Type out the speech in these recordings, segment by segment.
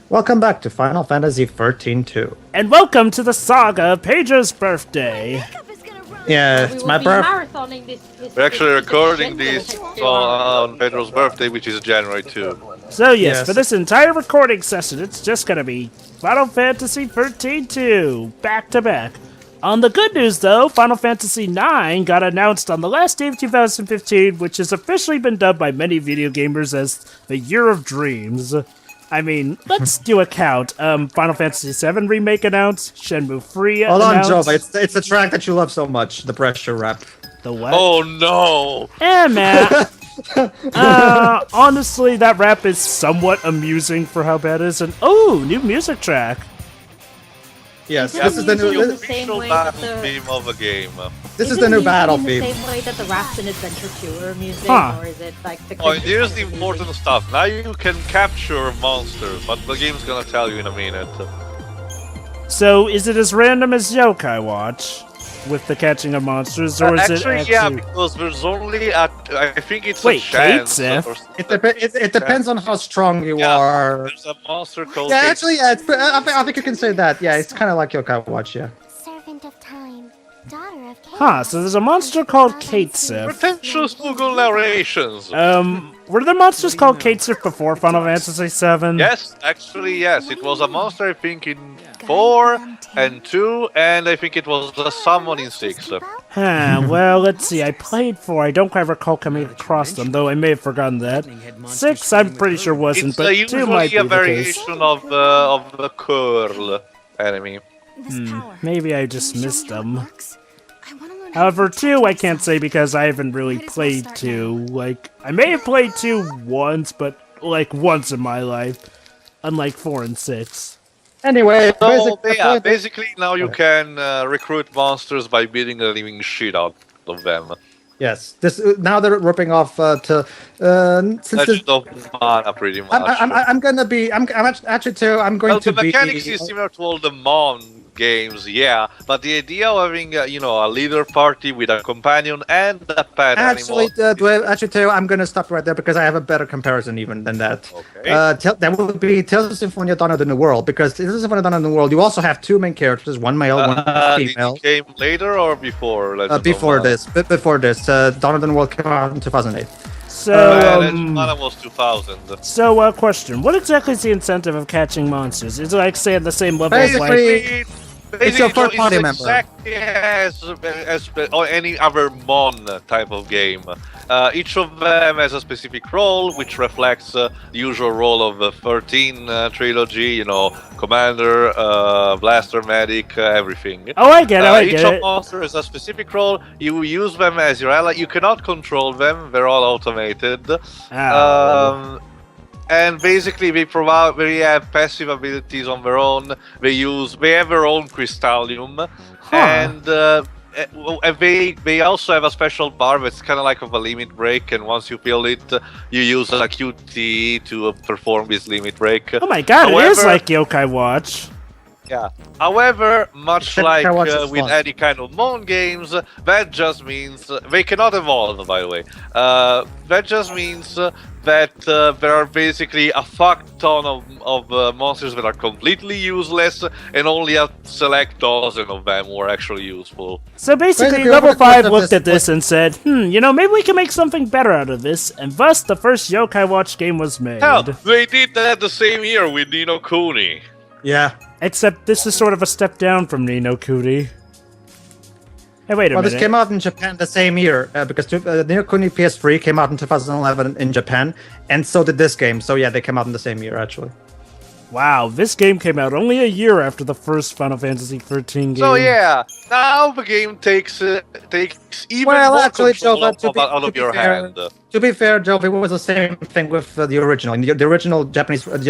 Welcome back to Final Fantasy XIII-2. And welcome to the saga of Pedro's birthday. Yeah, it's my birthday. We're actually recording this on Pedro's birthday, which is January 2. So yes, for this entire recording session, it's just gonna be Final Fantasy XIII-2, back to back. On the good news though, Final Fantasy IX got announced on the last day of 2015, which has officially been dubbed by many video gamers as the Year of Dreams. I mean, let's do a count. Final Fantasy VII Remake announced, Shenmue 3 announced. Hold on, Joe, it's the track that you love so much, the pressure rap. The what? Oh no! Man. Honestly, that rap is somewhat amusing for how bad it is. And oh, new music track. Yes, this is the new official battle theme of a game. This is the new battle theme. The same way that the raps in Adventure 2 are music, or is it like the? Oh, here's the important stuff. Now you can capture monsters, but the game's gonna tell you in a minute. So, is it as random as Yokai Watch with the catching of monsters, or is it actually? Yeah, because there's only I think it's Wait, a chance. It depends on how strong you are. There's a monster called. Yeah, actually, yeah. I think you can say that. Yeah, it's kind of like Yokai Watch. Yeah. Servant of time, daughter of chaos. Huh? So there's a monster called Kate Sif. Pretentious Google narrations. Were there monsters called Kate Sif before Final Fantasy VII? Yes, actually, yes. It was a monster, I think, in 4 and 2, and I think it was a summon in 6. Huh, well, let's see. I played 4. I don't quite recall coming across them, though I may have forgotten that. 6, I'm pretty sure wasn't, It's but 2 might be usually a the case. variation of the curl enemy. Maybe I just missed them. However, 2 I can't say because I haven't really played 2. Like, I may have played 2 once, but like once in my life. Unlike 4 and 6. Anyway, basically now you can recruit monsters by beating the living shit out of them. Yes, now they're ripping off since Legend of Mana, pretty much. I'm going to be The mechanics is similar to all the Mon games, yeah, but the idea of having a leader party with a companion and a pet animal. Actually, I'm going to stop right there because I have a better comparison even than that. Okay. That would be Tales of Symphonia Dawn of the New World, because Tales of Symphonia Dawn of the New World, you also have 2 main characters, one male, one female. It came later or before? Before this. Dawn of the New World came out in 2008. So, Legend of Mana was 2000. So, question. What exactly is the incentive of catching monsters? Is it like, say, at the same level as like... It's your third party member. Exactly as any other Mon type of game. Each of them has a specific role, which reflects the usual role of the 13 trilogy. Commander, blaster, medic, everything. Oh, I get it. Each of monster has a specific role. You use them as your ally. You cannot control them; they're all automated. And basically, they have passive abilities on their own. They have their own crystallium, and they also have a special bar that's kind of like of a limit break. And once you fill it, you use a QTE to perform this limit break. Oh my god, it is like Yokai Watch. Yeah. However, much like with any kind of Mon games, that just means they cannot evolve. By the way, that just means that there are basically a fuck ton of monsters that are completely useless, and only a select dozen of them were actually useful. So basically Level 5 looked at this and said, maybe we can make something better out of this, and thus the first Yokai Watch game was made. Hell, they did that the same year with Ni no Kuni. Yeah. Except this is sort of a step down from Ni no Kuni. Hey, wait a minute. This came out in Japan the same year, because Ni no Kuni PS3 came out in 2011 in Japan, and so did this game. So yeah, they came out in the same year, actually. Wow, this game came out only a year after the first Final Fantasy XIII game. So yeah, now the game takes even more control out of your hand. To be fair, Joe, it was the same thing with the original. The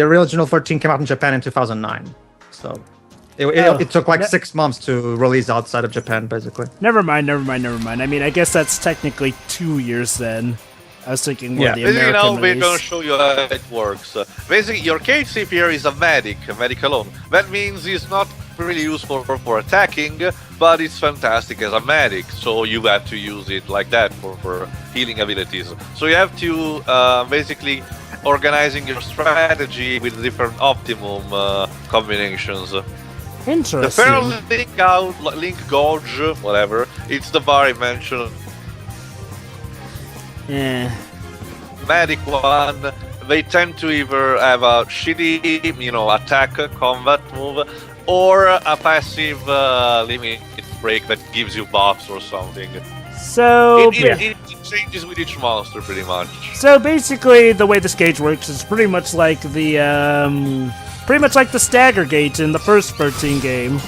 original 13 came out in Japan in 2009. So it took like 6 months to release outside of Japan, basically. Never mind. I mean, I guess that's technically 2 years then. I was thinking more the American now release. we're gonna show you how it works. Basically, your Kate Sif here is a medic alone. That means he's not really useful for attacking, but it's fantastic as a medic. So you have to use it like that for healing abilities. So you have to basically organizing your strategy with different optimum combinations. Interesting. The Feral Link Gorge, whatever, it's the bar I mentioned. Yeah. Medic one, they tend to either have a shitty, attack combat move, or a passive limit break that gives you buffs or something. So it changes with each monster pretty much. So basically, the way this gauge works is pretty much like the stagger gauge in the first 13 game.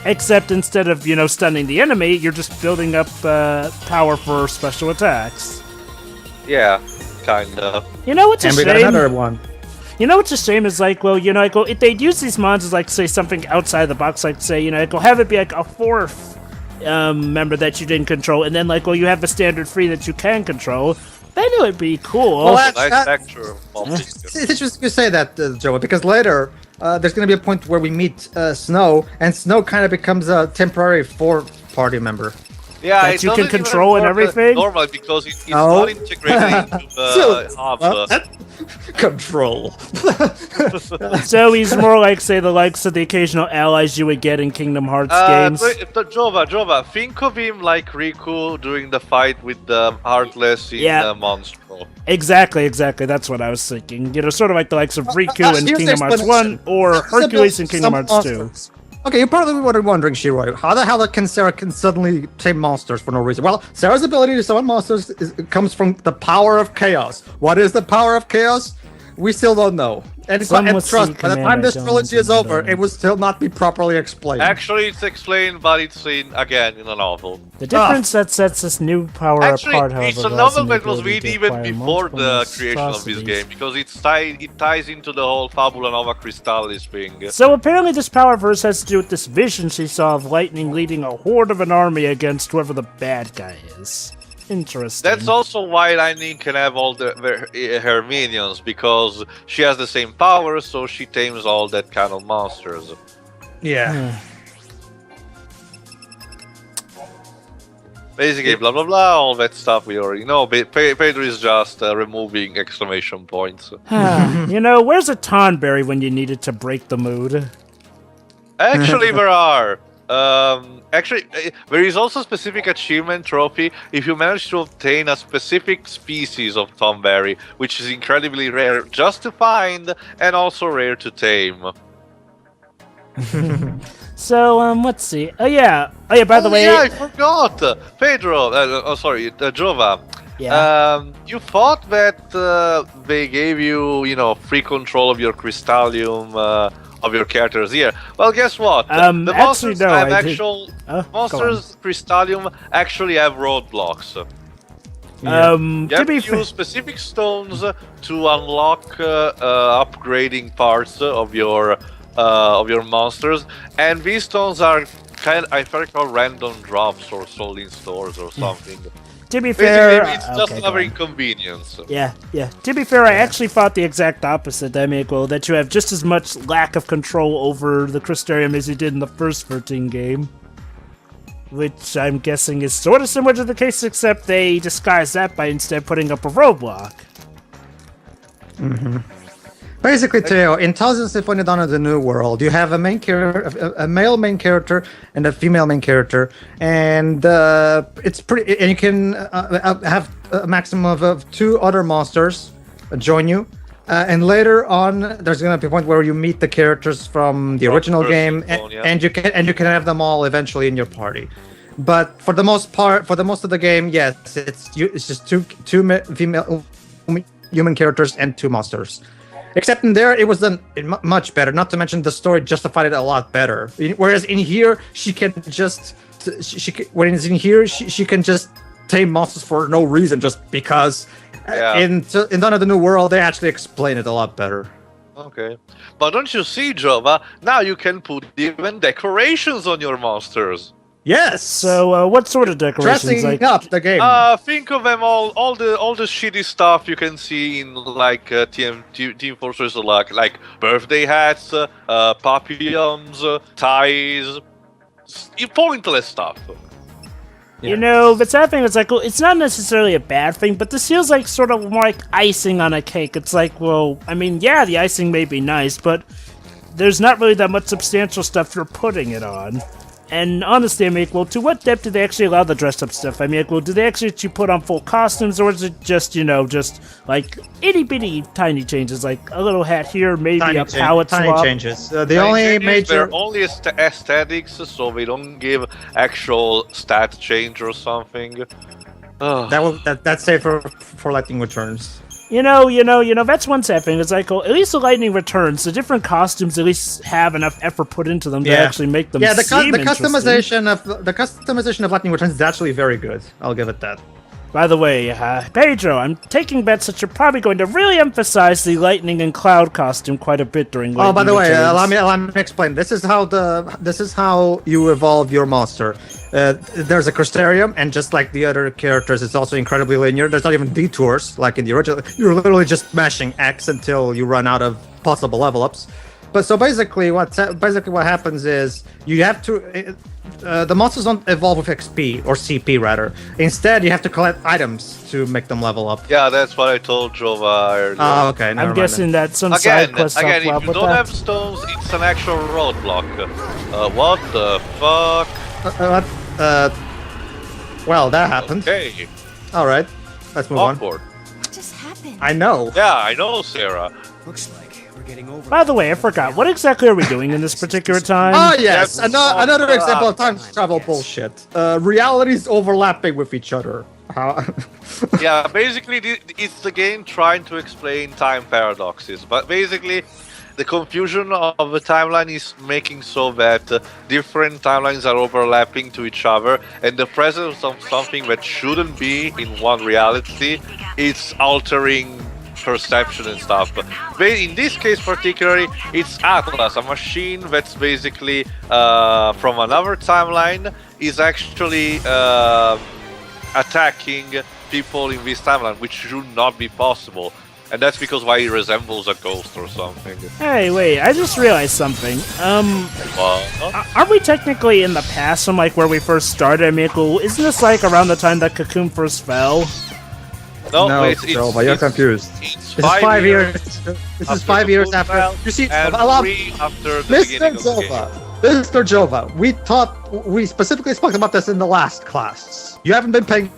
Except instead of stunning the enemy, you're just building up power for special attacks. Yeah, kinda. You know what's a shame? And we got another one. You know what's a shame is if they'd use these mods as say something outside the box, say have it be a fourth member that you didn't control, and then you have a standard free that you can control. Then it would be cool. Well, nice texture. It's just you say that, Joe, because later there's going to be a point where we meet Snow, and Snow kind of becomes a temporary fourth party member. Yeah, that you can control and everything. Normal because it's not integrated into the hub. Control. So he's more like, say, the likes of the occasional allies you would get in Kingdom Hearts games. Jova, think of him like Riku during the fight with the Heartless in Monstro. Exactly. That's what I was thinking. Sort of like the likes of Riku in Kingdom Hearts 1 or Hercules in Kingdom Hearts 2. Okay, you're probably wondering, Shiro, how the hell can Serah suddenly tame monsters for no reason? Well, Serah's ability to summon monsters comes from the power of chaos. What is the power of chaos? We still don't know. And trust, by the time this trilogy is over, it will still not be properly explained. Actually, it's explained, but it's again in a novel. The difference that sets this new power apart, however, it's a novel that was made even before the creation of this game, because it ties into the whole Fabula Nova Crystallis thing. So apparently this power verse has to do with this vision she saw of Lightning leading a horde of an army against whoever the bad guy is. Interesting. That's also why Lightning can have all her minions, because she has the same power, so she tames all that kind of monsters. Yeah. Basically, blah blah blah, all that stuff we already know. Pedro is just removing exclamation points. Where's a Tonberry when you need it to break the mood? Actually, there are. There is also a specific achievement trophy if you manage to obtain a specific species of Tonberry, which is incredibly rare just to find and also rare to tame. So, let's see. By the way... I forgot! Pedro, Jova. Yeah. You thought that they gave you, free control of your Crystallium, of your characters here. Well, guess what? The monsters monsters Crystallium actually have roadblocks. You have to use specific stones to unlock upgrading parts of your monsters, and these stones are I recall random drops or sold in stores or something. To be fair, it's just another inconvenience. Yeah. To be fair, I actually thought the exact opposite. That you have just as much lack of control over the Crystarium as you did in the first 13 game. Which I'm guessing is sort of similar to the case, except they disguise that by instead putting up a roadblock. Mm-hmm. Basically, Theo, in Thousand Symphony Dawn of the New World, you have a male main character and a female main character, and it's pretty. And you can have a maximum of 2 other monsters join you, and later on, there's going to be a point where you meet the characters from the original game, and you can have them all eventually in your party. But for the most of the game, yes, it's just two female human characters and 2 monsters. Except in there, it was done much better. Not to mention the story justified it a lot better. Whereas in here, she can just tame monsters for no reason, just because. In Dawn of the New World, they actually explain it a lot better. Okay, but don't you see, Jova? Now you can put even decorations on your monsters. Yes. So, what sort of decorations? Dressing up the game. Think of them all the shitty stuff you can see in Team Fortress, like birthday hats, papillons, ties, pointless stuff. You know, the sad thing is, like, well, it's not necessarily a bad thing, but this feels like sort of more like icing on a cake. It's like, well, I mean, yeah, the icing may be nice, but there's not really that much substantial stuff you're putting it on. And honestly, I mean, well, to what depth do they actually allow the dress-up stuff? I mean, well, do they actually put on full costumes, or is it just, you know, just, like, itty-bitty tiny changes, like a little hat here, maybe a palette swap? Tiny changes. The only major... They're only aesthetics, so they don't give actual stat change or something. That's safe for lightning returns. You know, that's one sad thing. It's like, well, at least the lightning returns. The different costumes at least have enough effort put into them to actually make them seem the customization of lightning returns is actually very good. I'll give it that. By the way, Pedro, I'm taking bets that you're probably going to really emphasize the lightning and cloud costume quite a bit during. Oh, by the way, let me explain. This is how you evolve your monster. There's a crystarium, and just like the other characters, it's also incredibly linear. There's not even detours like in the original. You're literally just mashing X until you run out of possible level ups. But so basically, what happens is you have to. The monsters don't evolve with XP or CP rather. Instead, you have to collect items to make them level up. Yeah, that's what I told Jova earlier. Oh, okay. I'm guessing that some side quests if you don't have stones, it's an actual roadblock. What the fuck? Well, that happened. Okay. All right, let's move on. What just happened? I know. Yeah, I know, Serah. Looks like we're getting over. By the way, I forgot. What exactly are we doing in this particular time? Oh yes, another example of time travel bullshit. Realities overlapping with each other. Yeah, basically, it's the game trying to explain time paradoxes, but basically, the confusion of the timeline is making so that different timelines are overlapping to each other, and the presence of something that shouldn't be in one reality is altering perception and stuff. But in this case particularly, it's Atlas, a machine that's basically from another timeline, is actually attacking people in this timeline, which should not be possible. And that's because why he resembles a ghost or something. Hey, wait, I just realized something. Aren't we technically in the past from, like, where we first started? I mean, isn't this, like, around the time that Cocoon first fell? No, you're confused. It's this is 5 years. This is 5 years after. You see, after the beginning of the game. Mr. Jova, we specifically spoke about this in the last class. You haven't been paying.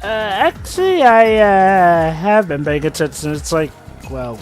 Actually, I have been paying attention. It's like, well.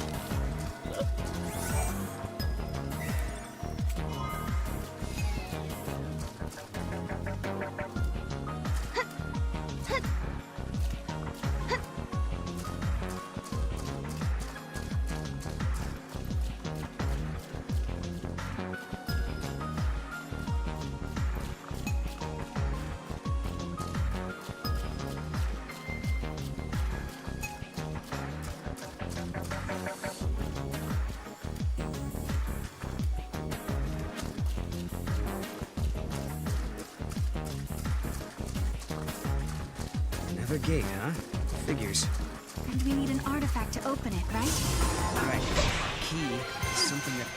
Another gate, huh? Figures. And we need an artifact to open it, right? Right. Key is something that.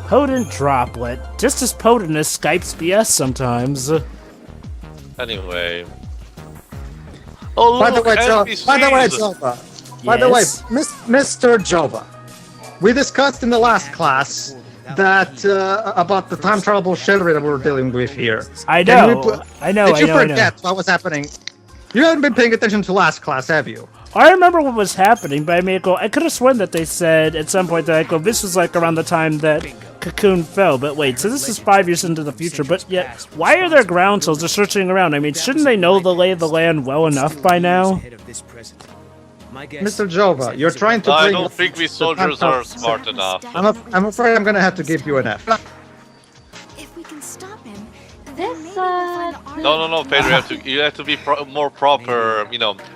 Potent droplet. Just as potent as Skype's BS sometimes. Anyway. Oh, By the look, NPCs. By the way, Mr. Jova, we discussed in the last class that about the time travel bullshit that we're dealing with here. I know. Did you forget what was happening? You haven't been paying attention to last class, have you? I remember what was happening, but I mean, I could have sworn that they said at some point that this was like around the time that Cocoon fell. But wait, so this is 5 years into the future, but yet, why are there ground souls just searching around? I mean, shouldn't they know the lay of the land well enough by now? Mr. Jova, you're trying to I don't think these soldiers are smart enough. I'm afraid I'm gonna have to give you an F. If we can stop him, then This maybe we'll find the No, Pedro, you have to be more proper.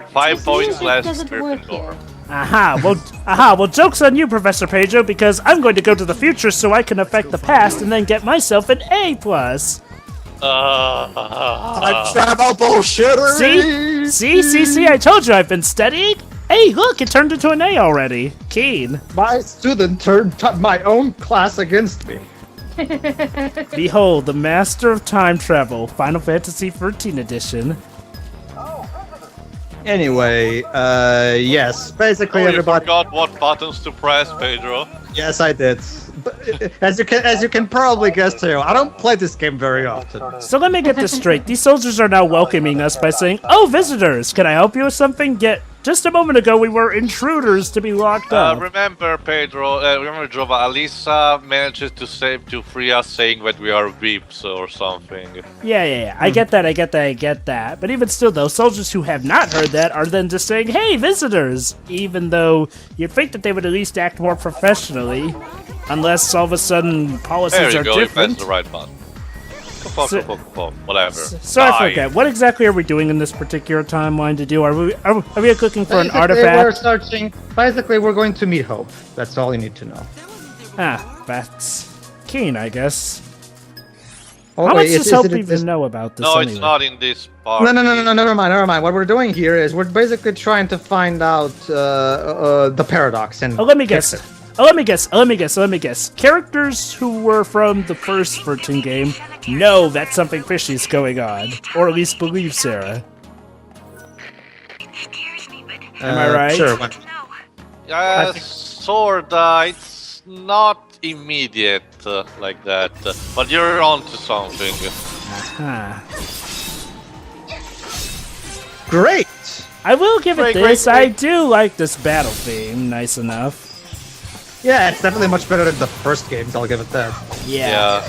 5 points less. Doesn't work here. Well, joke's on you, Professor Pedro, because I'm going to go to the future so I can affect the past and then get myself an A+. I'm travel bullshitter. See, I told you I've been studying. Hey, look, it turned into an A already. Keen. My student turned my own class against me. Behold, the Master of Time Travel, Final Fantasy XIII Edition. Anyway, yes, basically You everybody. forgot what buttons to press, Pedro. Yes, I did. But, as you can probably guess too, I don't play this game very often. So let me get this straight. These soldiers are now welcoming us by saying, "Oh, visitors, can I help you with something?" Yet, just a moment ago, we were intruders to be locked up. Remember, Pedro. Remember, Jova. Alisa manages to free us, saying that we are VIPs or something. Yeah. I get that. But even still, though, soldiers who have not heard that are then just saying, "Hey, visitors!" Even though you'd think that they would at least act more professionally, unless all of a sudden policies There you are go. You different. pressed the right button. Whatever. So I forget. What exactly are we doing in this particular timeline to do? Are we looking for an artifact? We're searching. Basically, we're going to meet Hope. That's all you need to know. That's keen, I guess. Oh, How wait, much does is Hope it even know about this? No, anyway? it's not in this part. No, never mind. What we're doing here is we're basically trying to find out the paradox. And Let me guess. Characters who were from the first 13 game know that something fishy's going on, or at least believe Serah. Am I right? Sure. Sorta. It's not immediate like that, but you're onto something. Huh. Great. I will give it Great, this. great. I do like this battle theme. Nice enough. Yeah, it's definitely much better than the first games. I'll give it that. Yeah.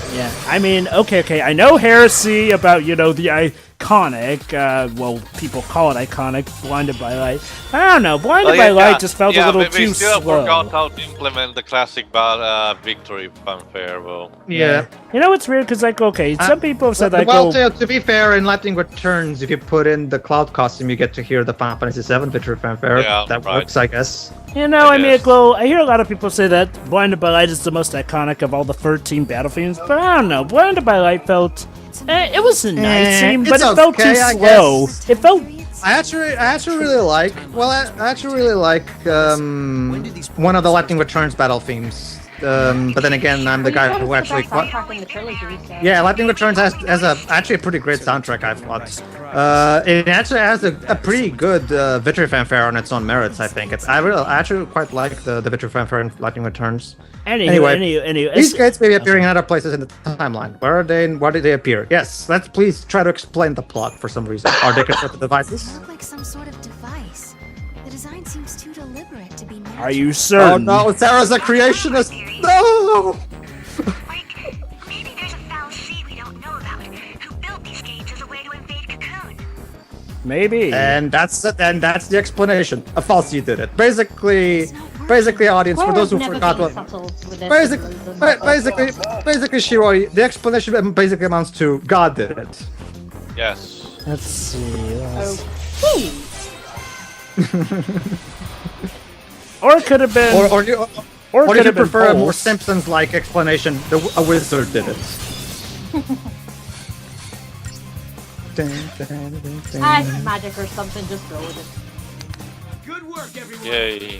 I mean, okay. I know heresy about, the iconic, well, people call it iconic, Blinded by Light. I don't know, Blinded by Light just felt a little but too we still slow. forgot how to implement the classic victory fanfare, well. Yeah. You know what's weird? Because, some people have said, to be fair, in Lightning Returns, if you put in the Cloud costume, you get to hear the Final Fantasy VII victory fanfare. Yeah, that right. works, I guess. I guess. hear a lot of people say that Blinded by Light is the most iconic of all the 13 battle themes, but I don't know. Blinded by Light felt... it was a nice theme, but it felt too I slow. guess. It felt... I actually really like. Well, I actually really like one of the Lightning Returns battle themes. But then again, I'm the guy who actually. Yeah, Lightning Returns has actually a pretty great soundtrack, I thought. It actually has a pretty good victory fanfare on its own merits, I think. I actually quite like the victory fanfare in Lightning Returns. Anyway, These gates may be appearing in other places in the timeline. Where are they and why did they appear? Yes, let's please try to explain the plot for some reason. Are they constructed devices? They look like some sort of device. The design seems too deliberate to be natural. Are you certain? Oh no, Sarah's a creationist! No! Maybe there's a foul sea we don't know about. Who built these gates as a way to invade Cocoon? Maybe. And that's the explanation. A falsy did it. Basically, audience, for those who forgot what. Basically, Shiro, the explanation basically amounts to God did it. Yes. Let's see. Or it could have been. Or do you prefer a more Simpsons-like explanation? A wizard did it. It's magic or something, just go with it. Good work, everyone. Yay.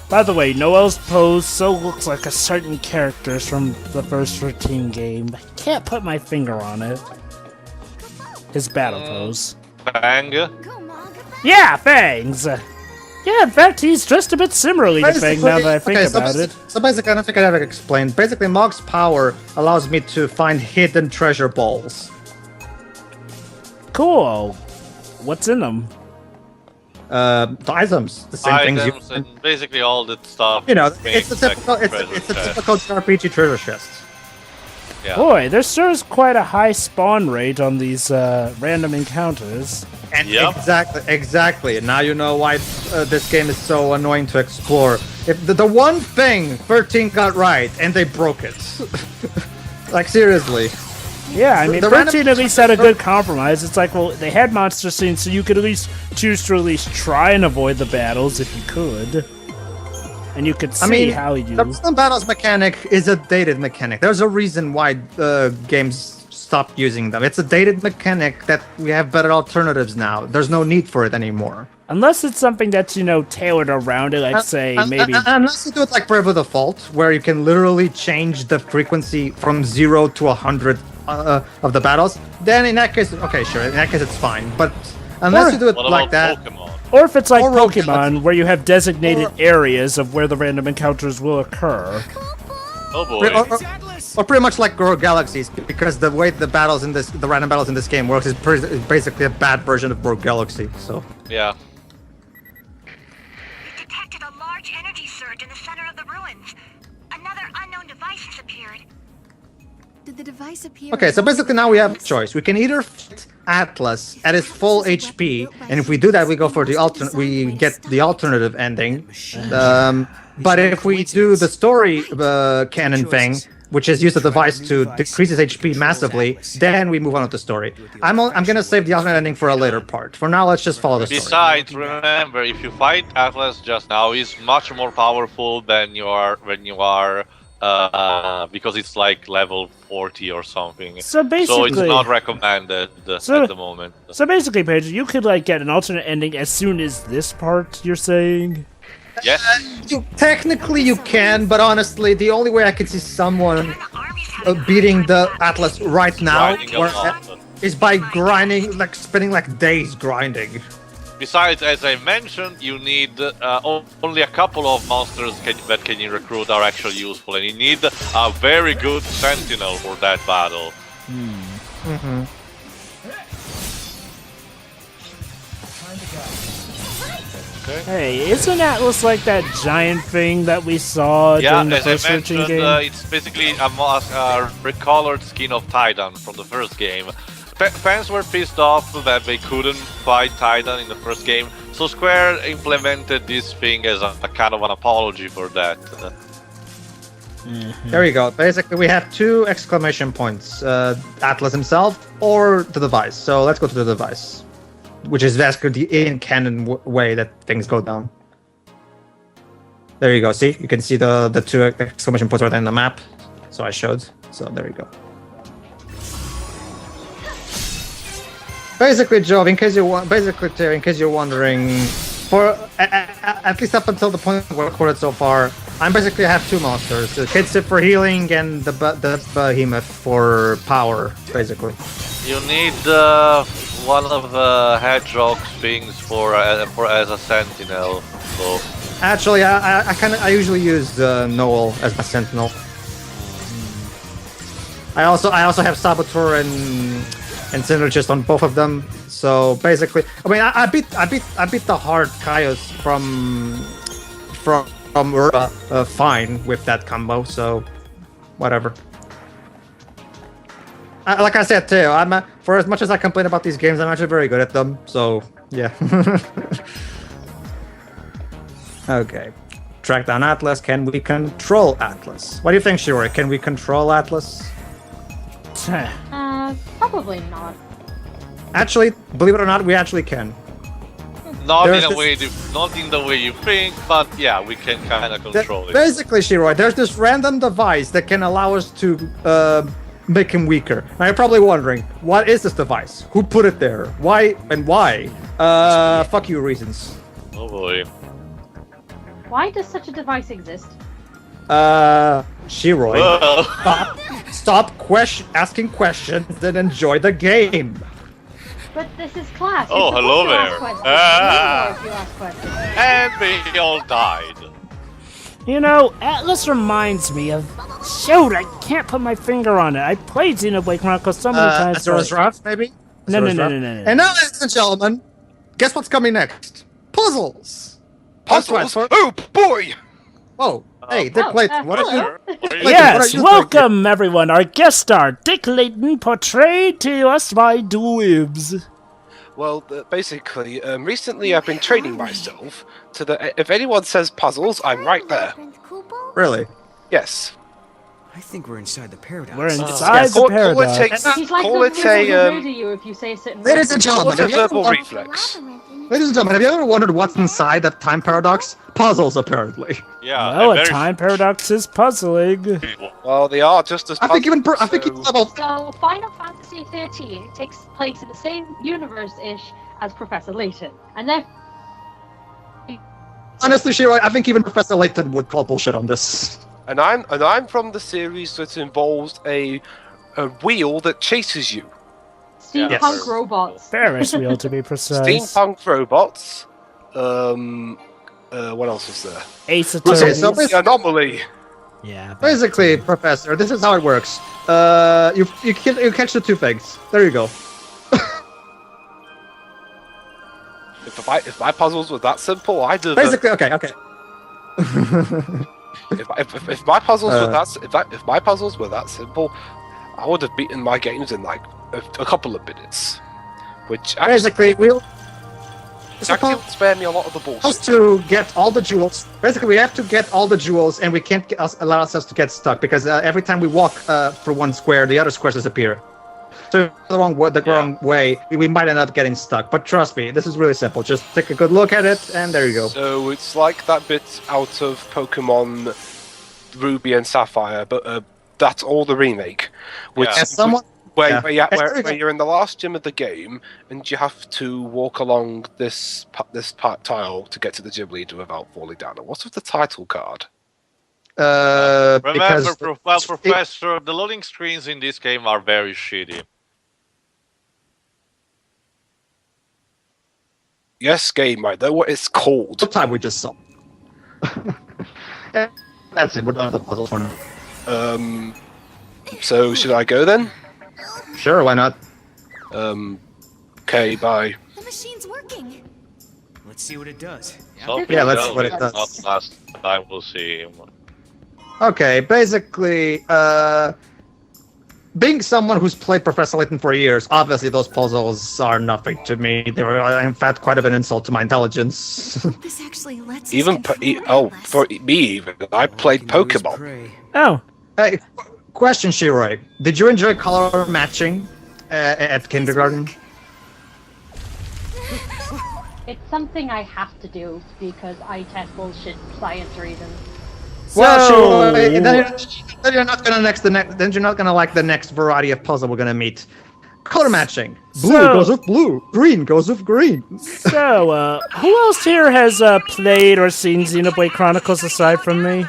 By the way, Noel's pose so looks like a certain character from the first 13 game. I can't put my finger on it. His battle pose. Bang. Go, Mog. Yeah, Fangs! Yeah, in fact, he's dressed a bit similarly to Fang now that I think about it. So basically, I don't think I ever explained. Basically, Mog's power allows me to find hidden treasure balls. Cool. What's in them? The items, the same Items things you. and basically all that stuff. You know, makes it's a typical RPG treasure chest. Yeah. Boy, there sure is quite a high spawn rate on these random encounters. And Yep. exactly. And now you know why this game is so annoying to explore. If the one thing 13 got right, and they broke it. Like seriously. Yeah, I mean, The 13 random- at least had a good compromise. It's like, well, they had monster scenes, so you could at least choose to at least try and avoid the battles if you could. And you could see how you... The random battles mechanic is a dated mechanic. There's a reason why games stopped using them. It's a dated mechanic that we have better alternatives now. There's no need for it anymore. Unless it's something that's, you know, tailored around it, like, say, maybe... Unless you do it like Forever Default, where you can literally change the frequency from 0 to 100 of the battles, then in that case, okay, sure, in that case it's fine. But unless you do it like that... Pokemon? Or if it's like Or Pokemon, where you have designated areas of where the random encounters will occur. Oh boy. Or pretty much like Rogue Galaxies, because the way the random battles in this game works is basically a bad version of Rogue Galaxy. So Yeah. Detected a large energy surge in the center of the ruins. Another unknown device has appeared. Did the device appear? okay, so basically now we have a choice. We can either fight Atlas at his full HP, and if we do that, we go for the we get the alternative ending. But if we do the story canon thing, which is use the device to decrease his HP massively, then we move on with the story. I'm gonna save the alternate ending for a later part. For now, let's just follow the story. Besides, remember, if you fight Atlas just now, he's much more powerful than you are when you are because it's like level 40 or something. So basically, it's not recommended at the moment. So basically, Pedro, you could like get an alternate ending as soon as this part. You're saying? Yes. Technically, you can, but honestly, the only way I can see someone beating the Atlas right now is by grinding, like spending like days grinding. Besides, as I mentioned, you need only a couple of monsters that can you recruit are actually useful, and you need a very good sentinel for that battle. Okay. Hey, isn't Atlas like that giant thing that we saw during the as I first searching mentioned, game? it's basically a recolored skin of Titan from the first game. Fans were pissed off that they couldn't fight Titan in the first game, so Square implemented this thing as a kind of an apology for that. There you go. Basically, we have 2 exclamation points: Atlas himself or the device. So let's go to the device, which is basically the in-canon way that things go down. There you go. See, you can see the 2 exclamation points right in the map. So I showed. So there you go. Basically, Joe, in case you're wondering, for at least up until the point we're recorded so far, I basically have 2 monsters: the Kidsit for healing and the Behemoth for power, basically. You need one of the hedgehog things for as a sentinel. So Actually, I usually use Noel as my sentinel. I also have Saboteur and Synergist on both of them. So basically, I mean, I beat the hard Kaios from fine with that combo. So whatever. Like I said too, for as much as I complain about these games, I'm actually very good at them. So yeah. Okay. Track down Atlas. Can we control Atlas? What do you think, Shiroi? Can we control Atlas? Probably not. Actually, believe it or not, we actually can. not in the way you think, but yeah, we can kind of control it. Basically, Shiroi, there's this random device that can allow us to make him weaker. Now you're probably wondering, what is this device? Who put it there? Why and why? Fuck you reasons. Oh boy. Why does such a device exist? Shiroi, stop asking questions and enjoy the game. But this is class. Oh, You're hello supposed to there. ask questions. You ask questions. And they all died. You know, Atlas reminds me of... Shoot, I can't put my finger on it. I played Xenoblade Chronicles so many times. Azura's Wrath, maybe? No. And now, ladies and gentlemen, guess what's coming next? Puzzles! Puzzles? Oh, boy! Oh, hey, Dick Clayton, what are you... Yes, welcome everyone. Our guest star, Dick Layton, portrayed to us by Dweebs. Well, basically, recently I've been training myself to the... If anyone says puzzles, I'm right there. Really? Yes. I think we're inside the paradox. We're inside the paradox. He's like call the it wizard who a murder you if you say a certain Ladies word. and gentlemen, What's a have you ever verbal wondered- reflex? ladies and gentlemen, have you ever wondered what's inside that time paradox? Puzzles, apparently. Yeah. Well, and a very time paradox is puzzling. Well, they are just as. I think even I think so- it's about So, Final Fantasy XIII takes place in the same universe-ish as Professor Layton. And then honestly, Shiro, I think even Professor Layton would call bullshit on this. And I'm from the series that involves a wheel that chases you. steampunk Yes. robots. Ferris wheel, to be precise. Steampunk robots. What else is there? Ace Okay, so Attorney. basically- The anomaly. Yeah. Basically, Professor, this is how it works. You catch the two things. There you go. If my puzzles were that simple, I'd have. Basically, okay. If my puzzles if my puzzles were that simple, I would have beaten my games in like a couple of minutes. Which actually, Basically, we'll actually would spare me a lot of the bullshit. supposed to get all the jewels. Basically, we have to get all the jewels, and we can't allow ourselves to get stuck because every time we walk through one square, the other squares disappear. So the wrong way, we might end up getting stuck. But trust me, this is really simple. Just take a good look at it, and there you go. So it's like that bit out of Pokemon Ruby and Sapphire, but that's all the remake. Which Yeah. As someone, where Yeah. you're in the last gym of the game, and you have to walk along this tile to get to the gym leader without falling down. And what's with the title card? Remember, because Professor, the loading screens in this game are very shitty. Yes, game, I know what it's called. the time we just saw. That's it. We're done with the puzzle for now. So should I go then? Sure, why not? Okay, bye. The machine's working. Let's see what it does. Yeah, let's see what it does. Not last time we'll see him. Okay, basically, being someone who's played Professor Layton for years, obviously those puzzles are nothing to me. They were, in fact, quite of an insult to my intelligence. This actually lets us Even control this. for me, even I played Pokemon. Prey. Oh, Hey, question, Shiroi. Did you enjoy color matching at kindergarten? It's something I have to do because I test bullshit science reasons. Well, So- Shiroi, then you're not gonna like the next variety of puzzle we're gonna meet. Color matching. Blue So- goes with blue. Green goes with green. so, who else here has played or seen Xenoblade Chronicles aside from me?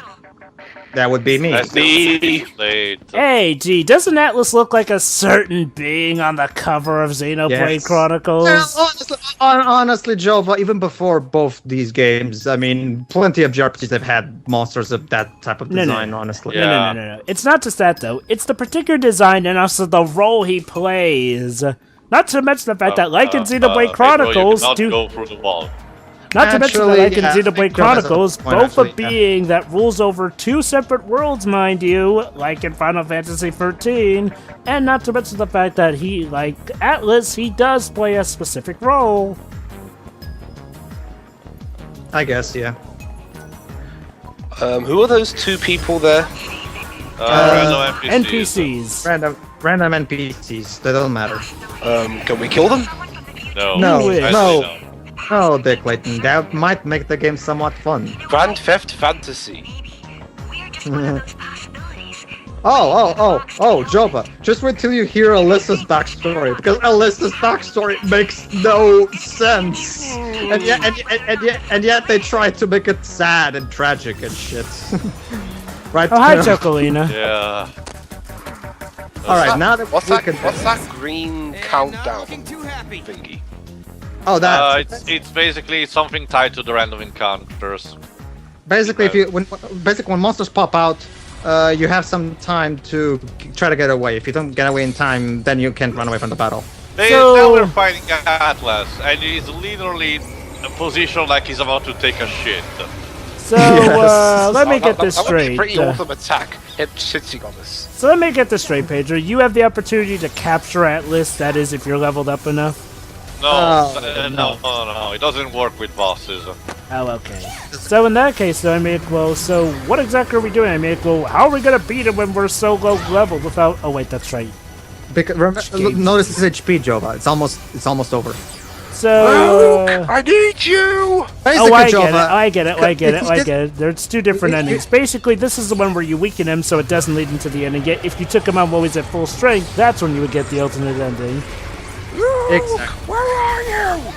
That would be me. That's played. Hey, gee, doesn't Atlas look like a certain being on the cover of Xenoblade Yes. Chronicles? Well, honestly, Jova, even before both these games, I mean, plenty of JRPGs have had monsters of that type of No, no. design, honestly. Yeah. No. It's not just that, though. It's the particular design and also the role he plays. Not to mention the fact that, like in Xenoblade Chronicles, Pedro, you cannot go through the wall. not to mention that, Actually, like in yeah, Xenoblade Joe has a Chronicles, point, both a actually, yeah. being that rules over two separate worlds, mind you, like in Final Fantasy XIII, and not to mention the fact that he, like Atlas, he does play a specific role. I guess, yeah. Who are those two people there? Random NPCs. NPCs. Random NPCs. They don't matter. Can we kill them? No. No, Actually, no. Oh, Dick Layton, that might make the game somewhat fun. Grand Theft Fantasy. We're just one of those possibilities. Oh, Jova, just wait till you hear Alyssa's backstory, because Alyssa's backstory makes no sense. And yet they try to make it sad and tragic and shit. Right? Oh, hi, Chocolina. Yeah. Alright, now that What's we that? can... What's that green countdown Too happy. thingy? Oh, that's... It's basically something tied to the random encounters. Basically, when monsters pop out, you have some time to try to get away. If you don't get away in time, then you can't run away from the battle. Now we're fighting Atlas, and he's literally in a position like he's about to take a shit. So, Yes. let me get this That would be a straight. pretty awesome attack. Him shitting on us. So let me get this straight, Pedro. You have the opportunity to capture Atlas, that is, if you're leveled up enough. No, Oh, no, it doesn't work with bosses. Oh, okay. So in that case, though, I mean, well, so what exactly are we doing? I mean, well, how are we gonna beat him when we're so low level without? Oh wait, that's right. Because notice this HP, Jova. It's almost over. So. I need you. Basically, I Jova, get it. There's two different endings. Basically, this is the one where you weaken him so it doesn't lead into the ending. Yet, if you took him out while he's at full strength, that's when you would get the alternate ending. Exactly. Where are you?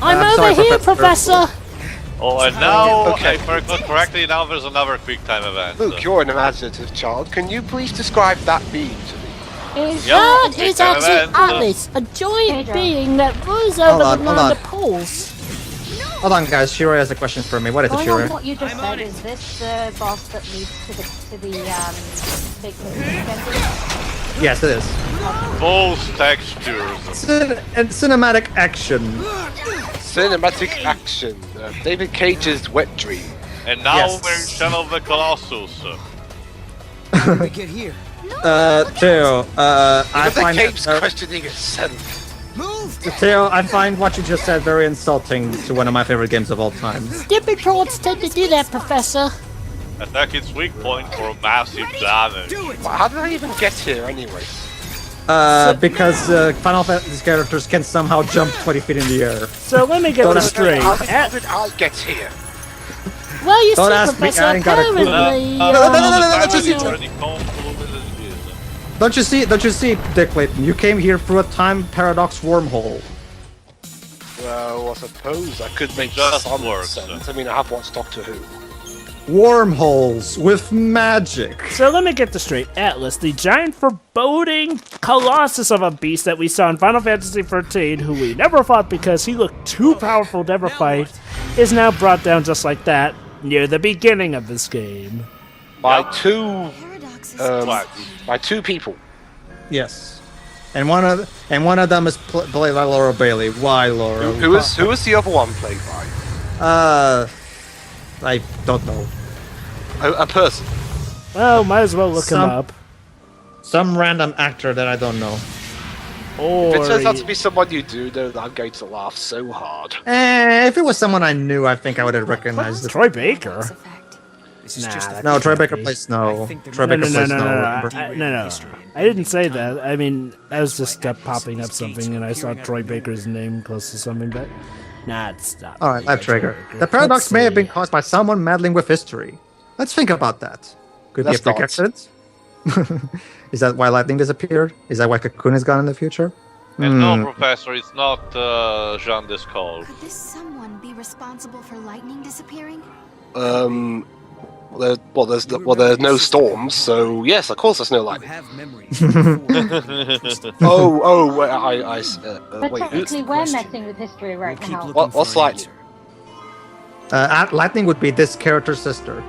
I'm over sorry, here, Professor! Oh, and now, Okay. if I recall correctly, now there's another quick time event. Luke, you're an imaginative child. Can you please describe that beam to me? That is actually event, Atlas, a giant Pedro. being that flies over Hold the on, land hold of poles. Hold on, guys. Shiro has a question for me. What is it, Going on Shiro? what you just said, is this the boss that leads to the big ending? Yes, it is. False textures. And cinematic action. Cinematic action. David Cage's Wet Dream. And now Yes. we're in Shadow of the Colossus. How did we get here? Theo, I The find Cage's questioning itself. Move! Theo, I find what you just said very insulting to one of my favorite games of all time. Stupid trolls tend to do that, Professor. Attack its weak point for massive damage. Do it! How did I even get here anyway? Because Final Fantasy characters can somehow jump 20 feet in the air. So let me get Don't this ask- straight. How did I get here? Well, you Don't see, ask me, Professor, I ain't got a clue. apparently... no, just- Already convoluted it is. Don't you see, Dick Clayton? You came here through a time paradox wormhole. Well, I suppose I could make Just some works. sense. I mean, I have watched Doctor Who. Wormholes with magic. So let me get this straight. Atlas, the giant foreboding colossus of a beast that we saw in Final Fantasy XIII, who we never fought because he looked too powerful to ever fight, is now brought down just like that near the beginning of this game. By two, Paradox is by two people. Yes. And one of them is played by Laura Bailey. Why, Laura? Who is the other one played by? I don't know. A person. Well, might as well look him Some- up. Some random actor that I don't know. Or If it turns out to be someone you do know, I'm going to laugh so hard. If it was someone I knew, I think I would have recognized it. Troy Baker. effect. This is Nah, just that's No, Troy Baker creepy. plays Snow. I think there Troy might Baker be No, plays no, Snow. no, remember? no. I didn't say that. I mean, I was just popping up something and I saw Troy Baker's name close to something, but nah, it's not. Alright, live trigger. Troy Baker. The paradox Let's may have been see. caused by someone meddling with history. Let's think about that. Could Let's be a freak not. accident? Is that why Lightning disappeared? Is that why Cocoon is gone in the future? And no, Professor, it's not Jean Descol. Could this someone be responsible for lightning disappearing? There's no storms, so yes, of course there's no You lightning. have memories before. But wait, technically, we're messing with history right Keep now. looking what's for an lightning? answer. Lightning would be this character's sister.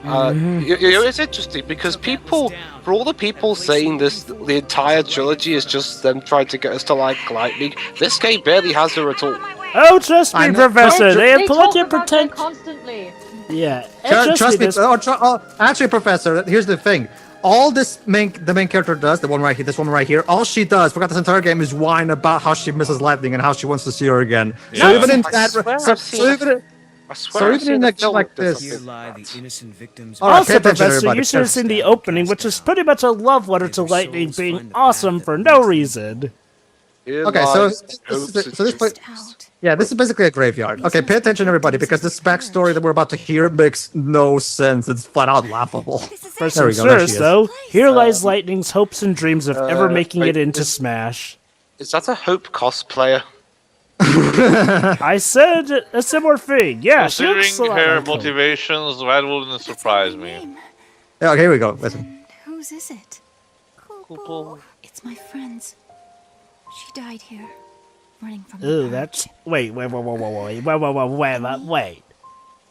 It's interesting because people, for all the people saying this, the entire trilogy is just them trying to get us to like lightning. This game barely has her at all. Oh, trust I me, know- Professor. They have talk plenty of about that pretend. constantly. Yeah, Trust me. this- Actually, Professor, here's the thing. All the main character does, the one right here, this one right here, all she does throughout this entire game is whine about how she misses Lightning and how she wants to see her again. So Yeah. even in I that, swear so, I've so seen even I So swear even in a game like this- Here lie the innocent victims. All right, pay Also, attention, Professor, everybody. you should have seen the opening, which is pretty much a love letter to Lightning being awesome for no reason. Okay, so this place, Out. yeah, this is basically a graveyard. Okay, pay attention, everybody, because this backstory that we're about to hear makes no sense. It's flat out laughable. This is First There we things go, there she first, is. though, here lies Lightning's hopes and dreams of ever making it wait, into is- Smash. Is that a Hope cosplayer? I said a similar thing. Yeah, she looks a Considering lot her like Hope. motivations, that wouldn't That's a surprise new me. name. Yeah, okay, here we go. Listen. Whose is it? Kupo. It's my friend's. She died here, running from the Ooh, purge. that's wait.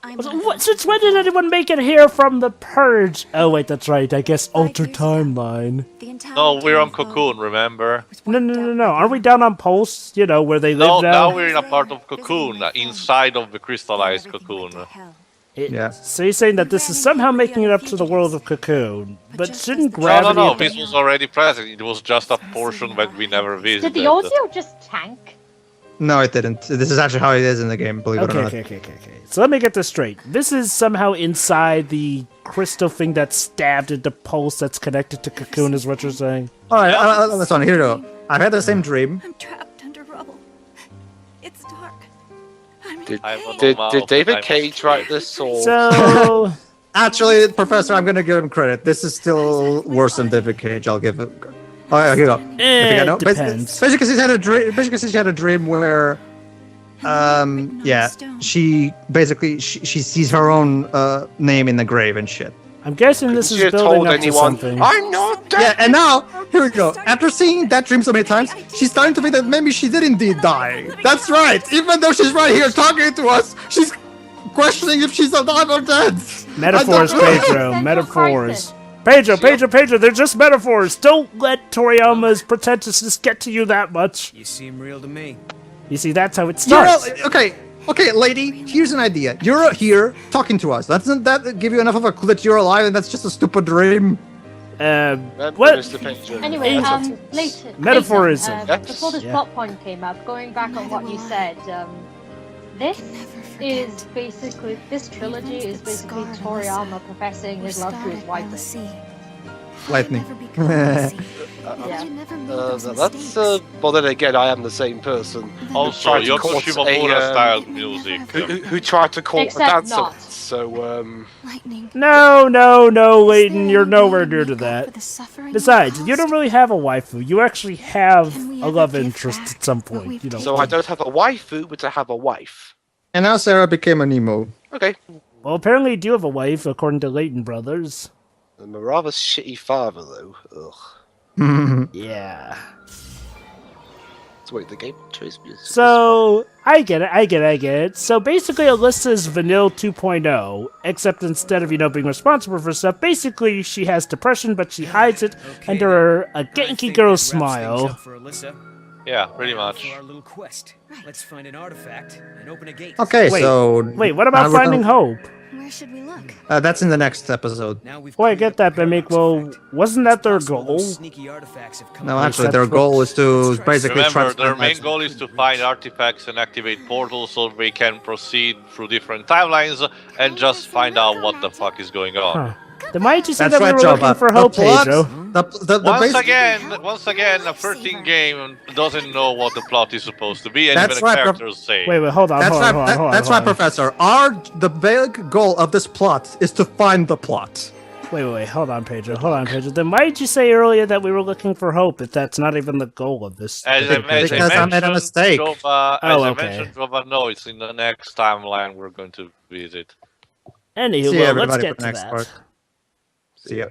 I'm What, since when did anyone make it here from the Purge? Oh wait, that's right. I guess alter years ago. timeline. The entire No, we're on town Cocoon, remember? was No. Aren't we down on Pulse? You know where they No, live now now. we're in a part of Cocoon, inside of the crystallized Cocoon. Yeah. So you're saying that this is somehow making it up to the world of Cocoon, but shouldn't No, gravity? no, have this was already present. It was just a portion that we never Did visited. the audio just tank? No, it didn't. This is actually how it is in the game, believe it or not. Okay. So let me get this straight. This is somehow inside the crystal thing that's stabbed into Pulse that's connected to Cocoon, is what you're saying? Alright, listen, here we go. I've had the same dream. I'm trapped under rubble. It's dark. Did David Cage write this, or So... Actually, Professor, I'm gonna give him credit. This is still worse than David Cage. I'll give it. Oh, yeah, here you go. It depends. Basically, because she had a dream where, she sees her own name in the grave and shit. I'm guessing this is building up to something. I'm not dead. Yeah, and now here we go. After seeing that dream so many times, she's starting to think that maybe she did indeed die. That's right. Even though she's right here talking to us, she's questioning if she's alive or dead. Metaphors, Pedro. Metaphors. Pedro, they're just metaphors. Don't let Toriyama's pretentiousness get to you that much. You seem real to me. You see, that's how it starts. Okay, lady, here's an idea. You're here talking to us. Doesn't that give you enough of a clue that you're alive and that's just a stupid dream? What? Anyway, Leighton. Metaphorism. Before this plot point came up, going back on what you said, this trilogy is basically Toriyama professing his love to his wife. Lightning. Well, then again, I am the same person. Also, Yoko Shimomura style music. Who tried to call a Except dancer. not. So, No, Leighton, you're nowhere near to that. Besides, you don't really have a waifu. You actually have a love interest at some point. You know. so I don't have a waifu, but I have a wife. And now Sarah became an emo. Okay. Well, apparently you do have a wife, according to Leighton Brothers. I'm a rather shitty father, though. Ugh. Yeah. So wait, the game choice music. So, I get it. So basically Alyssa's Vanille 2.0, except instead of, being responsible for stuff, basically she has depression, but she hides it under a Genki girl smile. Yeah, pretty much. For our little quest. Let's find an artifact and open a gate. Okay, Wait, what about finding hope? Where should we look? That's in the next episode. Oh, I get that, but well, wasn't that their goal? No, actually, their goal is to basically Remember, their main goal is to find artifacts and activate portals so they can proceed through different timelines and just find out what the fuck is going on. Huh. Then why did you say that we were looking for hope, Pedro? Once again, a 13 game doesn't know what the plot is supposed to be, and That's even the characters say. Wait, hold on. That's right, Professor. The big goal of this plot is to find the plot. Wait, hold on, Pedro. Then why did you say earlier that we were looking for hope if that's not even the goal of this? Because I made a mistake. I mentioned, no, it's in the next timeline we're going to visit. Anywho, let's get to that. See ya.